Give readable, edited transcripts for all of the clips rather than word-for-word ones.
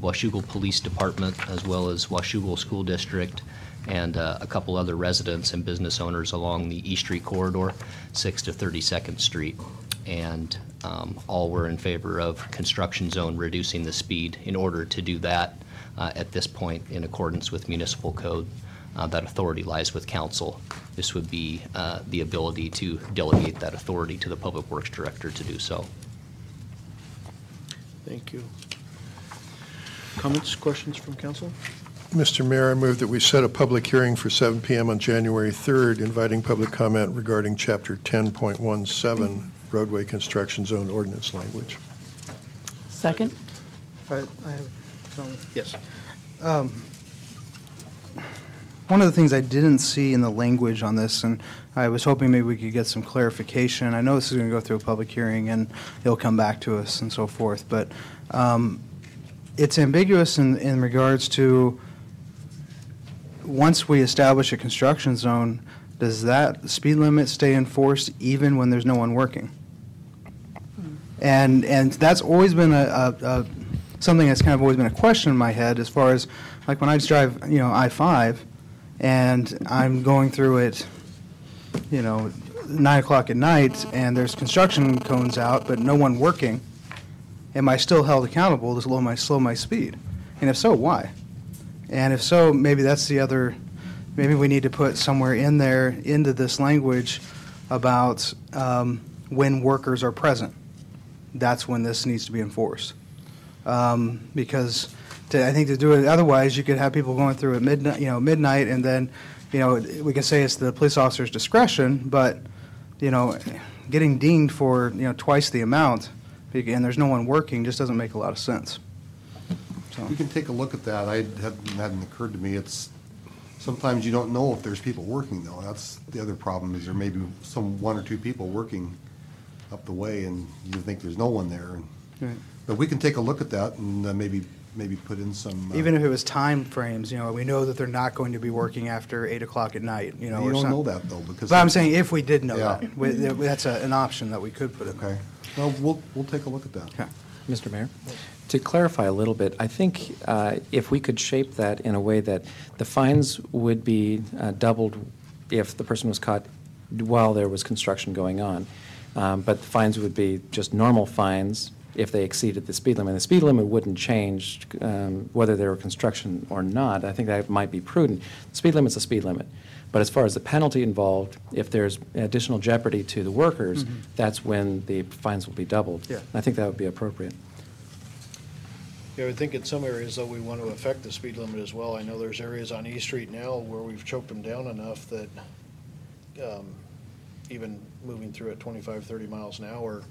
Washougal Police Department, as well as Washougal School District, and a couple other residents and business owners along the East Street corridor, 6th to 32nd Street. And all were in favor of construction zone reducing the speed. In order to do that, at this point, in accordance with municipal code, that authority lies with council. This would be the ability to delegate that authority to the Public Works Director to do so. Thank you. Comments, questions from council? Mr. Mayor, I move that we set a public hearing for 7 p.m. on January 3rd, inviting public comment regarding Chapter 10.17, roadway construction zone ordinance language. Second. I have some. Yes. One of the things I didn't see in the language on this, and I was hoping maybe we could get some clarification. I know this is going to go through a public hearing and it'll come back to us and so forth, but it's ambiguous in regards to once we establish a construction zone, does that speed limit stay enforced even when there's no one working? And that's always been something that's kind of always been a question in my head as far as like when I drive, I-5 and I'm going through it, 9 o'clock at night and there's construction cones out but no one working, am I still held accountable to slow my speed? And if so, why? And if so, maybe that's the other, maybe we need to put somewhere in there into this language about when workers are present. That's when this needs to be enforced. Because I think to do it otherwise, you could have people going through at midnight, and then, we can say it's the police officer's discretion, but, getting dinged for, twice the amount, and there's no one working, just doesn't make a lot of sense. So. We can take a look at that. Hadn't occurred to me. It's sometimes you don't know if there's people working though. That's the other problem. Is there maybe one or two people working up the way, and you think there's no one there. Right. But we can take a look at that and maybe put in some. Even if it was time frames, we know that they're not going to be working after 8 o'clock at night. You don't know that though, because. But I'm saying if we did know that, that's an option that we could put in. Okay. Well, we'll take a look at that. Okay. Mr. Mayor, to clarify a little bit, I think if we could shape that in a way that the fines would be doubled if the person was caught while there was construction going on, but the fines would be just normal fines if they exceeded the speed limit. The speed limit wouldn't change whether there were construction or not. I think that might be prudent. The speed limit's a speed limit. But as far as the penalty involved, if there's additional jeopardy to the workers, that's when the fines will be doubled. Yeah. I think that would be appropriate. Yeah, I think in some areas, though, we want to affect the speed limit as well. I know there's areas on East Street now where we've choked them down enough that even moving through at 25, 30 miles an hour,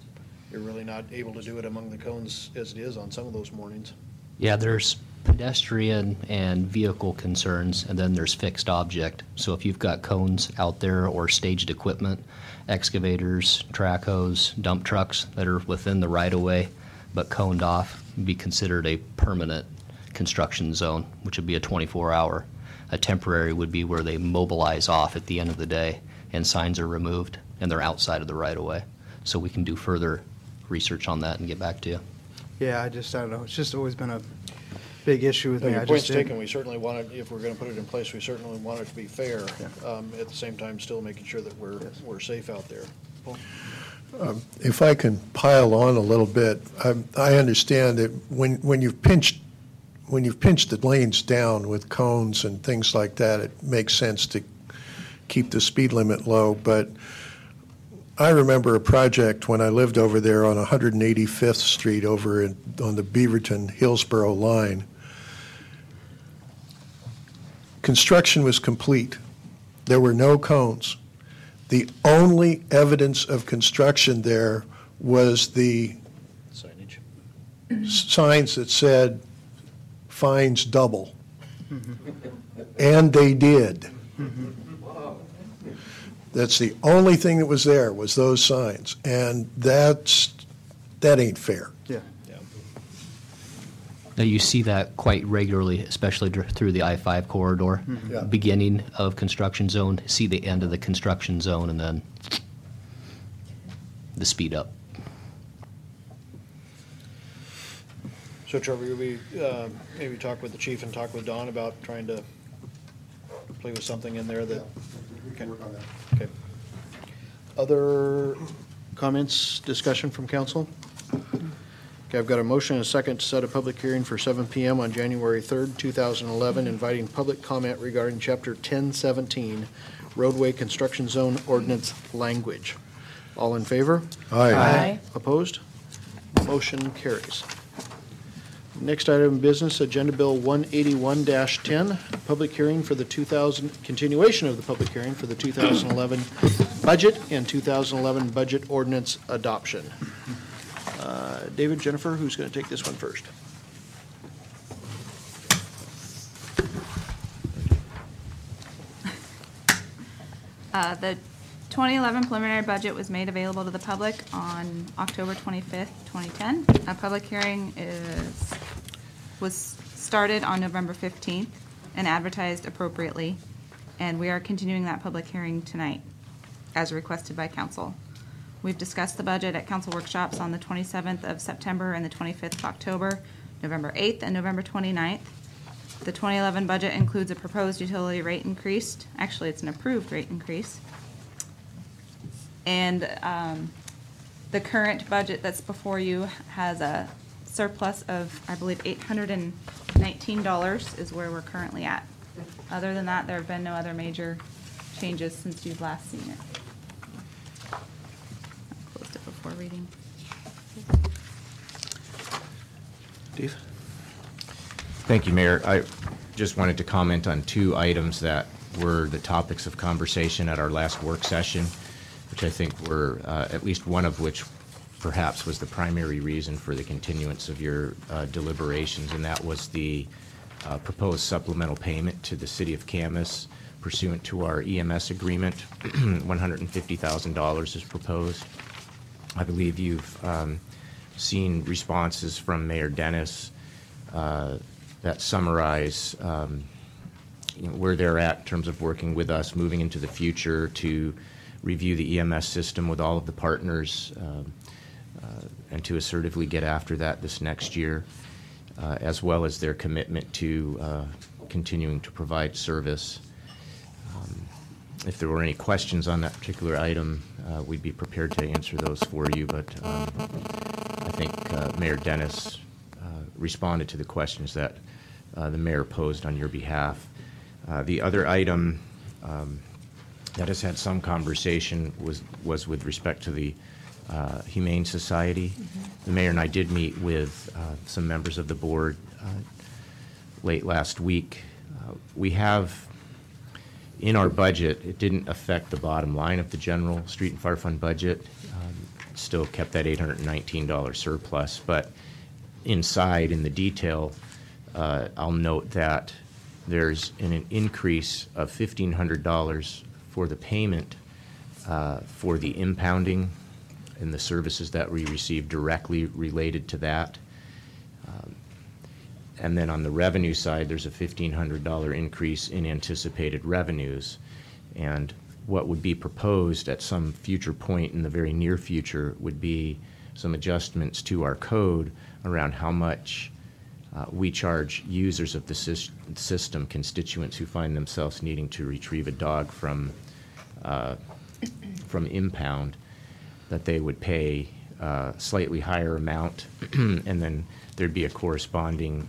you're really not able to do it among the cones as it is on some of those mornings. Yeah, there's pedestrian and vehicle concerns, and then there's fixed object. So if you've got cones out there or staged equipment, excavators, track hoes, dump trucks that are within the right-of-way but coned off, would be considered a permanent construction zone, which would be a 24-hour. A temporary would be where they mobilize off at the end of the day and signs are removed and they're outside of the right-of-way. So we can do further research on that and get back to you. Yeah, I don't know. It's just always been a big issue with me. Your point's taken. We certainly want it, if we're going to put it in place, we certainly want it to be fair. Yeah. At the same time, still making sure that we're safe out there. Paul? If I can pile on a little bit, I understand that when you've pinched the lanes down with cones and things like that, it makes sense to keep the speed limit low. But I remember a project when I lived over there on 185th Street over on the Beaverton-Hillsborough line. Construction was complete. There were no cones. The only evidence of construction there was the Signage. signs that said fines double. And they did. That's the only thing that was there, was those signs. And that ain't fair. Yeah. Now you see that quite regularly, especially through the I-5 corridor. Yeah. Beginning of construction zone, see the end of the construction zone, and then the speed up. So Trevor, you'll be, maybe talk with the chief and talk with Don about trying to play with something in there that, We can work on that. okay. Other comments, discussion from council? Okay, I've got a motion and a second to set a public hearing for 7 PM on January 3rd, 2011, inviting public comment regarding Chapter 1017, roadway construction zone ordinance language. All in favor? Aye. Opposed? Motion carries. Next item of business, Agenda Bill 181-10, public hearing for the continuation of the public hearing for the 2011 budget and 2011 budget ordinance adoption. David, Jennifer, who's going to take this one first? The 2011 preliminary budget was made available to the public on October 25th, 2010. A public hearing was started on November 15th and advertised appropriately, and we are continuing that public hearing tonight as requested by council. We've discussed the budget at council workshops on the 27th of September and the 25th of October, November 8th and November 29th. The 2011 budget includes a proposed utility rate increase. Actually, it's an approved rate increase. And the current budget that's before you has a surplus of, I believe, $819 is where we're currently at. Other than that, there have been no other major changes since you've last seen it. I closed it before reading. Steve? Thank you, Mayor. I just wanted to comment on two items that were the topics of conversation at our last work session, which I think were, at least one of which perhaps was the primary reason for the continuance of your deliberations, and that was the proposed supplemental payment to the City of Camas pursuant to our EMS agreement. $150,000 is proposed. I believe you've seen responses from Mayor Dennis that summarize where they're at in terms of working with us moving into the future to review the EMS system with all of the partners and to assertively get after that this next year, as well as their commitment to continuing to provide service. If there were any questions on that particular item, we'd be prepared to answer those for you, but I think Mayor Dennis responded to the questions that the mayor posed on your behalf. The other item that has had some conversation was with respect to the Humane Society. The mayor and I did meet with some members of the board late last week. We have in our budget, it didn't affect the bottom line of the general street and fire fund budget. Still kept that $819 surplus, but inside in the detail, I'll note that there's an increase of $1,500 for the payment for the impounding and the services that we receive directly related to that. And then on the revenue side, there's a $1,500 increase in anticipated revenues. And what would be proposed at some future point in the very near future would be some adjustments to our code around how much we charge users of the system, constituents who find themselves needing to retrieve a dog from impound, that they would pay a slightly higher amount, and then there'd be a corresponding